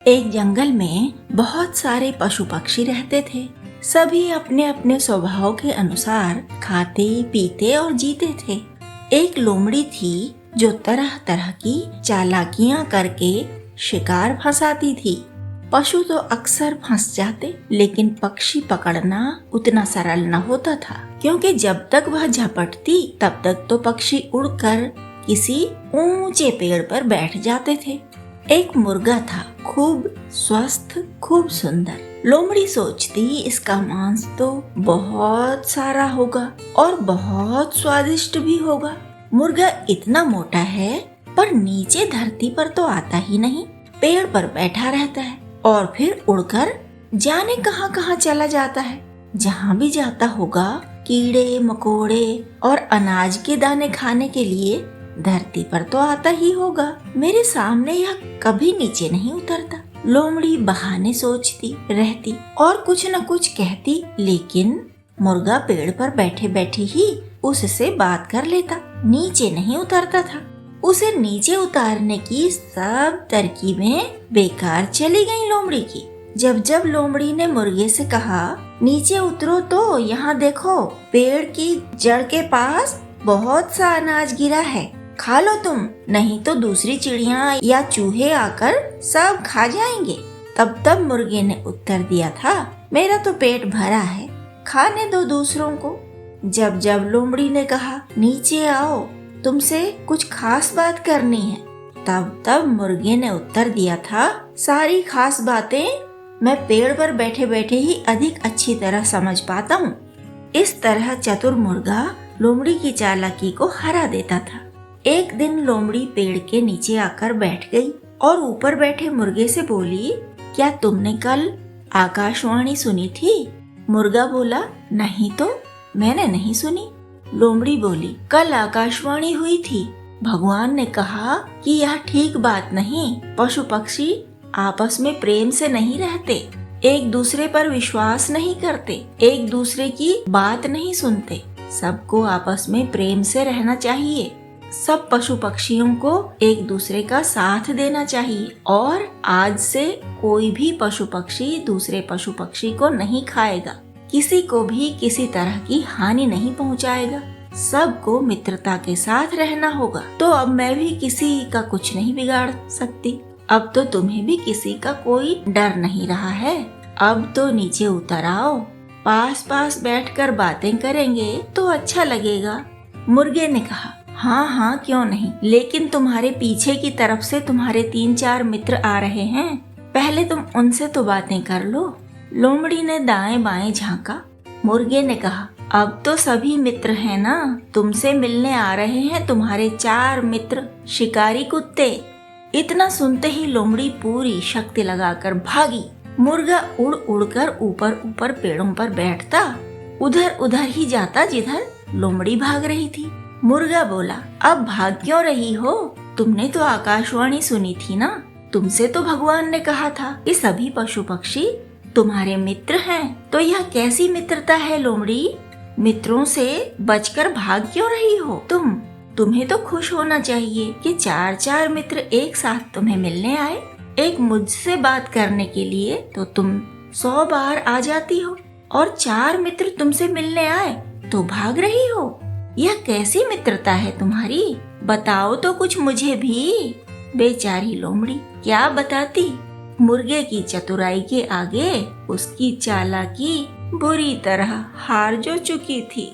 एक जंगल में बहुत सारे पशु पक्षी रहते थे। सभी अपने अपने स्वभाव के अनुसार खाते पीते और जीते थे। एक लोमड़ी थी जो तरह तरह की चालाकियां करके शिकार फंसाती थी। पशु तो अक्सर फंस जाते, लेकिन पक्षी पकड़ना उतना सरल न होता था, क्योंकि जब तक वह झपटती तब तक तो पक्षी उड़कर किसी ऊंचे पेड़ पर बैठ जाते थे। एक मुर्गा था, खूब स्वस्थ, खूब सुंदर। लोमड़ी सोचती इसका मांस तो बहुत सारा होगा और बहुत स्वादिष्ट भी होगा। मुर्गा इतना मोटा है पर नीचे धरती पर तो आता ही नहीं, पेड़ पर बैठा रहता है और फिर उड़कर जाने कहां कहां चला जाता है। जहां भी जाता होगा कीड़े मकोड़े और अनाज के दाने खाने के लिए धरती पर तो आता ही होगा। मेरे सामने यह कभी नीचे नहीं उतरता। लोमड़ी बहाने सोचती रहती और कुछ न कुछ कहती, लेकिन मुर्गा पेड़ पर बैठे बैठे ही उससे बात कर लेता, नीचे नहीं उतरता था। उसे नीचे उतारने की सब तरकीबें बेकार चली गईं लोमड़ी की। जब जब लोमड़ी ने मुर्गे से कहा, नीचे उतरो तो यहाँ देखो, पेड़ की जड़ के पास बहुत सा अनाज गिरा है, खा लो तुम, नहीं तो दूसरी चिड़िया या चूहे आकर सब खा जाएंगे। तब मुर्गे ने उत्तर दिया था, मेरा तो पेट भरा है, खाने दो दूसरों को। जब जब लोमड़ी ने कहा, नीचे आओ, तुमसे कुछ खास बात करनी है, तब मुर्गे ने उत्तर दिया था, सारी खास बातें मैं पेड़ पर बैठे बैठे ही अधिक अच्छी तरह समझ पाता हूँ। इस तरह चतुर मुर्गा लोमड़ी की चालाकी को हरा देता था। एक दिन लोमड़ी पेड़ के नीचे आकर बैठ गई और ऊपर बैठे मुर्गे से बोली, क्या तुमने कल आकाशवाणी सुनी थी? मुर्गा बोला, नहीं तो, मैंने नहीं सुनी। लोमड़ी बोली, कल आकाशवाणी हुई थी। भगवान ने कहा कि यह ठीक बात नहीं, पशु पक्षी आपस में प्रेम से नहीं रहते, एक दूसरे पर विश्वास नहीं करते, एक दूसरे की बात नहीं सुनते, सबको आपस में प्रेम से रहना चाहिए। सब पशु पक्षियों को एक दूसरे का साथ देना चाहिए और आज से कोई भी पशु पक्षी दूसरे पशु पक्षी को नहीं खाएगा, किसी को भी किसी तरह की हानि नहीं पहुंचाएगा, सबको मित्रता के साथ रहना होगा। तो अब मैं भी किसी का कुछ नहीं बिगाड़ सकती, अब तो तुम्हें भी किसी का कोई डर नहीं रहा है। अब तो नीचे उतर आओ, पास पास बैठकर बातें करेंगे तो अच्छा लगेगा। मुर्गे ने कहा, हाँ हाँ क्यों नहीं, लेकिन तुम्हारे पीछे की तरफ से तुम्हारे 3-4 मित्र आ रहे हैं, पहले तुम उनसे तो बातें कर लो। लोमड़ी ने दाएं बाएं झांका। मुर्गे ने कहा, अब तो सभी मित्र हैं ना, तुमसे मिलने आ रहे हैं तुम्हारे 4 मित्र शिकारी कुत्ते। इतना सुनते ही लोमड़ी पूरी शक्ति लगाकर भागी। मुर्गा उड़ उड़कर ऊपर ऊपर पेड़ों पर बैठता, उधर उधर ही जाता जिधर लोमड़ी भाग रही थी। मुर्गा बोला, अब भाग क्यों रही हो? तुमने तो आकाशवाणी सुनी थी ना, तुमसे तो भगवान ने कहा था कि सभी पशु पक्षी तुम्हारे मित्र हैं, तो यह कैसी मित्रता है लोमड़ी? मित्रों से बचकर भाग क्यों रही हो तुम्हें तो खुश होना चाहिए कि 4-4 मित्र एक साथ तुम्हें मिलने आए। एक मुझसे बात करने के लिए तो तुम 100 बार आ जाती हो और 4 मित्र तुमसे मिलने आए तो भाग रही हो। यह कैसी मित्रता है तुम्हारी? बताओ तो कुछ मुझे भी। बेचारी लोमड़ी क्या बताती। मुर्गे की चतुराई के आगे उसकी चालाकी बुरी तरह हार जो चुकी थी।